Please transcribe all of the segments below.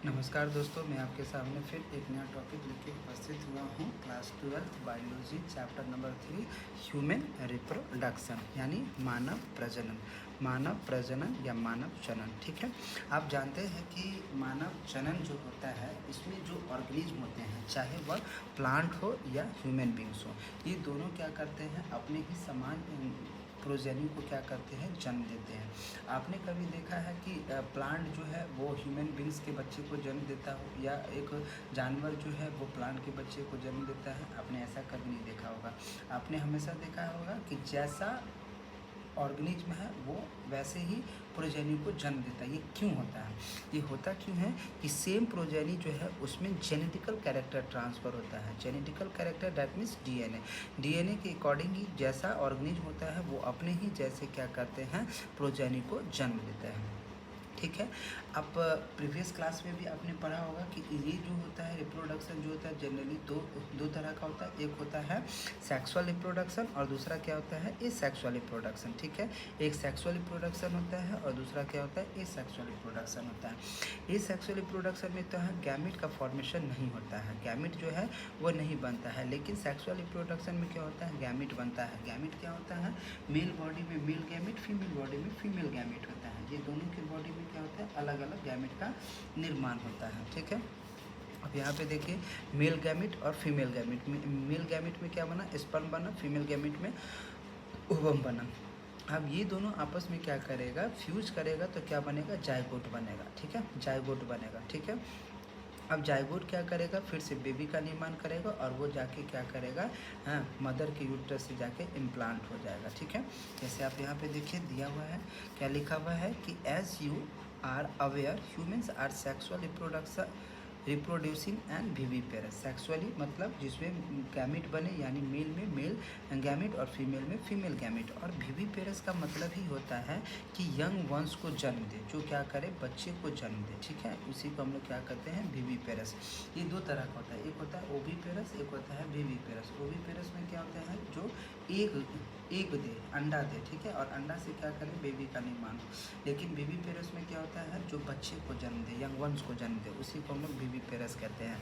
नमस्कार दोस्तों, मैं आपके सामने फिर एक नया टॉपिक लेके उपस्थित हुआ हूँ। Class 12 biology chapter number 3 human reproduction यानी मानव प्रजनन। मानव प्रजनन या मानव जनन, ठीक है। आप जानते हैं कि मानव जनन जो होता है इसमें जो ऑर्गेनिज्म होते हैं, चाहे वह प्लांट हो या ह्यूमन बींग्स हो, ये दोनों क्या करते हैं, अपने ही समान प्रोजेनी को क्या करते हैं, जन्म देते हैं। आपने कभी देखा है कि प्लांट जो है वो ह्यूमन बींग्स के बच्चे को जन्म देता हो, या एक जानवर जो है वो प्लांट के बच्चे को जन्म देता है? आपने ऐसा कभी नहीं देखा होगा। आपने हमेशा देखा होगा कि जैसा ऑर्गेनिज्म है वो वैसे ही प्रोजेनी को जन्म देता है। ये क्यों होता है? ये होता क्यों है कि सेम प्रोजेनी जो है उसमें जेनेटिकल कैरेक्टर ट्रांसफ़र होता है। Genetical character that means DNA. DNA के अकॉर्डिंग ही जैसा ऑर्गेनिज्म होता है वो अपने ही जैसे क्या करते हैं, प्रोजेनी को जन्म देते हैं, ठीक है। अब प्रीवियस क्लास में भी आपने पढ़ा होगा कि ये जो होता है रिप्रोडक्शन जो होता है जनरली दो तरह का होता है। एक होता है सेक्सुअल रिप्रोडक्शन और दूसरा क्या होता है, एसेक्सुअल रिप्रोडक्शन, ठीक है। एक सेक्सुअल रिप्रोडक्शन होता है और दूसरा क्या होता है, एसेक्सुअल रिप्रोडक्शन होता है। एसेक्सुअल रिप्रोडक्शन में तो है गैमेट का फॉर्मेशन नहीं होता है, गैमेट जो है वो नहीं बनता है। लेकिन सेक्सुअल रिप्रोडक्शन में क्या होता है, गैमेट बनता है। गैमेट क्या होता है, मेल बॉडी में मेल गैमेट, फीमेल बॉडी में फीमेल गैमेट होता है। ये दोनों की बॉडी में क्या होता है, अलग अलग गैमेट का निर्माण होता है, ठीक है। अब यहाँ पे देखिए, मेल गैमेट और फीमेल गैमेट में, मेल गैमेट में क्या बना, स्पर्म बना, फीमेल गैमेट में ओवम बना। अब ये दोनों आपस में क्या करेगा, फ्यूज करेगा तो क्या बनेगा, जाइगोट बनेगा, ठीक है। जाइगोट बनेगा, ठीक है। अब जाइगोट क्या करेगा, फिर से बेबी का निर्माण करेगा और वो जाके क्या करेगा, हाँ, मदर के यूट्रस से जाके इम्प्लांट हो जाएगा, ठीक है। जैसे आप यहाँ पे देखिए दिया हुआ है, क्या लिखा हुआ है कि as you are aware humans are sexual reproducing and viviparous. Sexually मतलब जिसमें गैमेट बने, यानी मेल में मेल गैमेट और फीमेल में फीमेल गैमेट। और विविपेरस का मतलब ही होता है कि यंग वंस को जन्म दे, जो क्या करे, बच्चे को जन्म दे, ठीक है। उसी को हम लोग क्या कहते हैं, विविपेरस। ये दो तरह का होता है, एक होता है ओविपेरस, एक होता है विविपेरस। ओविपेरस में क्या होता है, जो एग दे, अंडा दे, ठीक है, और अंडा से क्या करे, बेबी का निर्माण हो। लेकिन विविपेरस में क्या होता है, जो बच्चे को जन्म दे, यंग वंस को जन्म दे, उसी को हम लोग विविपेरस कहते हैं।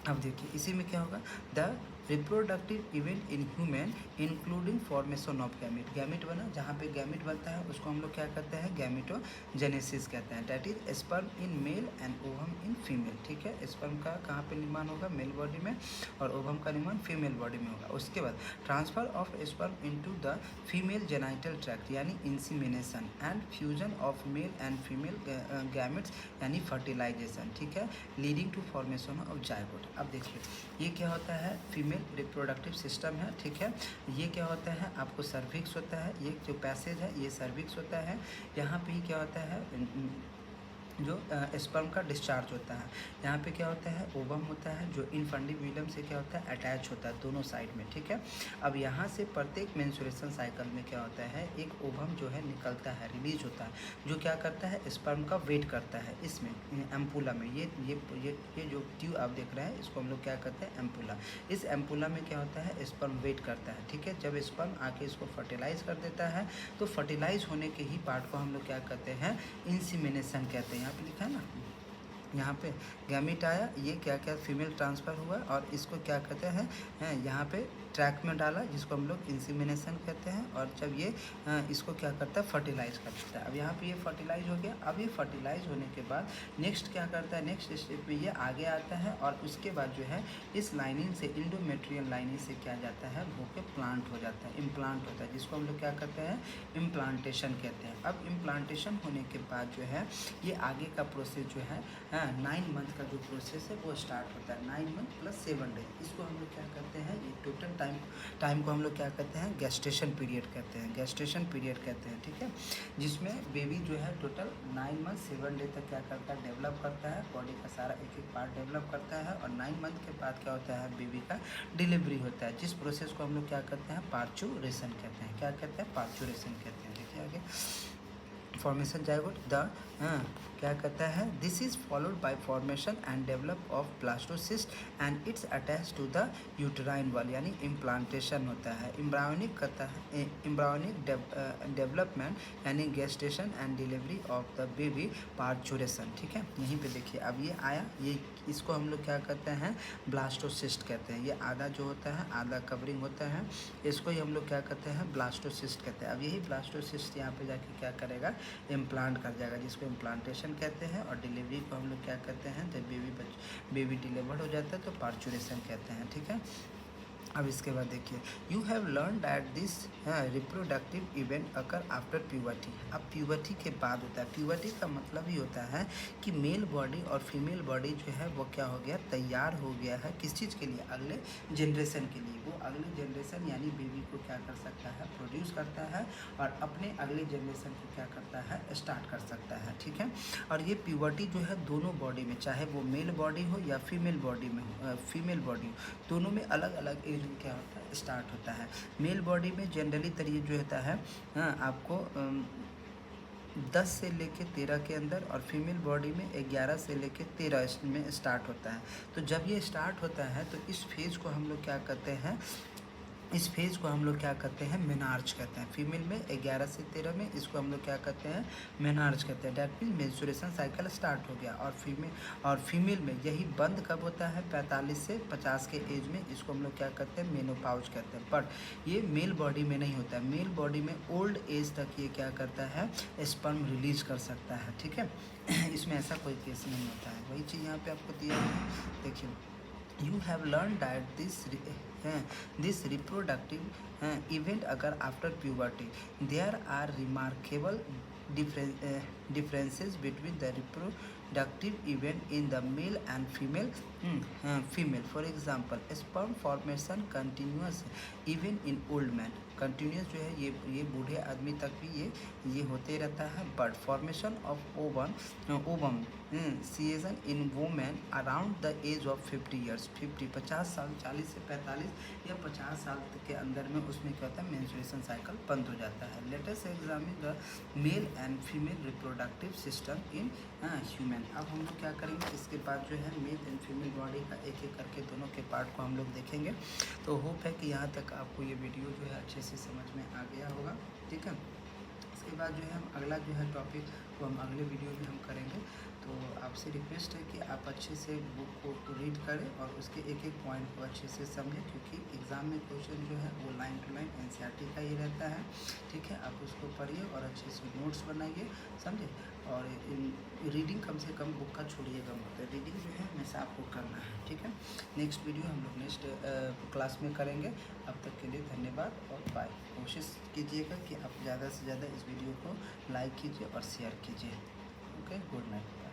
अब देखिए इसी में क्या होगा, the reproductive event in human including formation of gamete. Gamete बना, जहाँ पे गैमेट बनता है उसको हम लोग क्या कहते हैं, गैमेटोजेनेसिस कहते हैं। That is sperm in male and ovum in female, ठीक है। स्पर्म का कहाँ पे निर्माण होगा, मेल बॉडी में, और ओवम का निर्माण फीमेल बॉडी में होगा। उसके बाद transfer of sperm into the female genital tract यानी insemination, and fusion of male and female gametes यानी फर्टिलाइजेशन, ठीक है, leading to formation of zygote. अब देखिए ये क्या होता है, फीमेल रिप्रोडक्टिव सिस्टम है, ठीक है। ये क्या होता है, आपको सर्विक्स होता है, ये जो पैसेज है ये सर्विक्स होता है। यहाँ पे ही क्या होता है, जो स्पर्म का डिस्चार्ज होता है। यहाँ पे क्या होता है, ओवम होता है, जो इनफंडिब्यूलम से क्या होता है, अटैच होता है दोनों साइड में, ठीक है। अब यहाँ से प्रत्येक मेंस्ट्रुएशन साइकिल में क्या होता है, एक ओवम जो है निकलता है, रिलीज होता है, जो क्या करता है, स्पर्म का वेट करता है। इसमें एम्पुला में ये जो ट्यूब आप देख रहे हैं, इसको हम लोग क्या कहते हैं, एम्पुला। इस एम्पुला में क्या होता है, स्पर्म वेट करता है, ठीक है। जब स्पर्म आके इसको फर्टिलाइज कर देता है, तो फर्टिलाइज होने के ही पार्ट को हम लोग क्या कहते हैं, इंसीमिनेशन कहते हैं। यहाँ पे लिखा है ना, यहाँ पे गैमेट आया, ये क्या क्या फीमेल ट्रांसफ़र हुआ, और इसको क्या कहते हैं, यहाँ पे ट्रैक में डाला, जिसको हम लोग इंसीमिनेशन कहते हैं। और जब ये इसको क्या करता है, फर्टिलाइज कर देता है। अब यहाँ पे ये फर्टिलाइज हो गया। अब ये फर्टिलाइज होने के बाद नेक्स्ट क्या करता है, नेक्स्ट स्टेप में ये आगे आता है, और उसके बाद जो है इस लाइनिंग से, इंडोमेट्रियल लाइनिंग से क्या जाता है, वो के प्लांट हो जाता है, इम्प्लांट होता है, जिसको हम लोग क्या कहते हैं, इम्प्लांटेशन कहते हैं। अब इम्प्लांटेशन होने के बाद जो है ये आगे का प्रोसेस जो है, 9 मंथ का जो प्रोसेस है वो स्टार्ट होता है। 9 मंथ प्लस 7 डेज, इसको हम लोग क्या करते हैं, ये टोटल टाइम को हम लोग क्या कहते हैं, गेस्टेशन पीरियड कहते हैं, गेस्टेशन पीरियड कहते हैं, ठीक है। जिसमें बेबी जो है टोटल 9 मंथ 7 डे तक क्या करता है, डेवलप करता है, बॉडी का सारा एक एक पार्ट डेवलप करता है। और 9 मंथ के बाद क्या होता है, बेबी का डिलीवरी होता है, जिस प्रोसेस को हम लोग क्या कहते हैं, पार्चुरेशन कहते हैं। क्या कहते हैं, पार्चुरेशन कहते हैं। देखिए आगे, फॉर्मेशन जाइगोट द क्या कहता है, this is followed by formation and develop of blastocyst and its attach to the uterine wall, यानी इम्प्लांटेशन होता है। एम्ब्रायोनिक कहता है एम्ब्रायोनिक डेवलपमेंट यानी gestation and delivery of the baby parturition. ठीक है, यहीं पे देखिए अब ये आया, ये इसको हम लोग क्या कहते हैं, ब्लास्टोसिस्ट कहते हैं। ये आधा जो होता है, आधा कवरिंग होता है, इसको ही हम लोग क्या कहते हैं, ब्लास्टोसिस्ट कहते हैं। अब यही ब्लास्टोसिस्ट यहाँ पे जाके क्या करेगा, इम्प्लांट कर जाएगा, जिसको इम्प्लांटेशन कहते हैं। और डिलीवरी को हम लोग क्या कहते हैं, जब बेबी डिलीवर्ड हो जाता है तो पार्चुरेशन कहते हैं। ठीक है, अब इसके बाद देखिए, you have learn that this reproductive event occur after puberty. अब प्यूबर्टी के बाद होता है। प्यूबर्टी का मतलब ही होता है कि मेल बॉडी और फीमेल बॉडी जो है वो क्या हो गया, तैयार हो गया है किस चीज़ के लिए, अगले जनरेशन के लिए। वो अगले जनरेशन यानी बेबी को क्या कर सकता है, प्रोड्यूस करता है और अपने अगले जनरेशन को क्या करता है, स्टार्ट कर सकता है। ठीक है, और ये प्यूबर्टी जो है दोनों बॉडी में, चाहे वो मेल बॉडी हो या फीमेल बॉडी में फीमेल बॉडी हो, दोनों में अलग अलग एज में क्या होता है, स्टार्ट होता है। मेल बॉडी में जनरली तरीके जो होता है आपको 10 से लेके 13 के अंदर, और फीमेल बॉडी में 11 से लेके 13 में स्टार्ट होता है। तो जब ये स्टार्ट होता है तो इस फेज़ को हम लोग क्या कहते हैं, इस फेज़ को हम लोग क्या कहते हैं, मेनार्च कहते हैं। फीमेल में 11 से 13 में इसको हम लोग क्या कहते हैं, मेनार्च कहते हैं। That means menstruation cycle start हो गया। और फीमेल में यही बंद कब होता है, 45 से 50 के एज में, इसको हम लोग क्या कहते हैं, मेनोपाउज कहते हैं। बट ये मेल बॉडी में नहीं होता है। मेल बॉडी में ओल्ड एज तक ये क्या करता है, स्पर्म रिलीज कर सकता है। ठीक है, इसमें ऐसा कोई केस नहीं होता है। वही चीज़ यहाँ पे आपको दिया है, देखिए, you have learned that this reproductive event occur after puberty. There are remarkable differences between the reproductive event in the male and female. For example, sperm formation continuous even in old men. Continuous जो है ये बूढ़े आदमी तक भी ये होते रहता है। But formation of ovum ceases in women around the age of 50 years, 50 साल, 40 से 45 या 50 साल के अंदर में उसमें क्या होता है, मेंस्ट्रुएशन साइकिल बंद हो जाता है। Let us examine the mail and female reproductive system in human. अब हम लोग क्या करेंगे, इसके बाद जो है मेल एंड फीमेल बॉडी का एक एक करके दोनों के पार्ट को हम लोग देखेंगे। तो होप है कि यहाँ तक आपको ये वीडियो जो है अच्छे से समझ में आ गया होगा। ठीक है, इसके बाद जो है हम अगला जो है टॉपिक को हम अगले वीडियो में हम करेंगे। तो आपसे रिक्वेस्ट है कि आप अच्छे से बुक को रीड करें और उसके एक एक पॉइंट को अच्छे से समझें, क्योंकि एग्ज़ाम में क्वेश्चन जो है वो लाइन टू लाइन एनसीईआरटी का ही रहता है। ठीक है, आप उसको पढ़िए और अच्छे से नोट्स बनाइए, समझे। और रीडिंग कम से कम बुक का छोड़िएगा मत, रीडिंग जो है हमेशा आपको करना है। ठीक है, नेक्स्ट वीडियो हम लोग नेक्स्ट क्लास में करेंगे। अब तक के लिए धन्यवाद और बाय। कोशिश कीजिएगा कि आप ज़्यादा से ज़्यादा इस वीडियो को लाइक कीजिए और शेयर कीजिए। Okay, good night.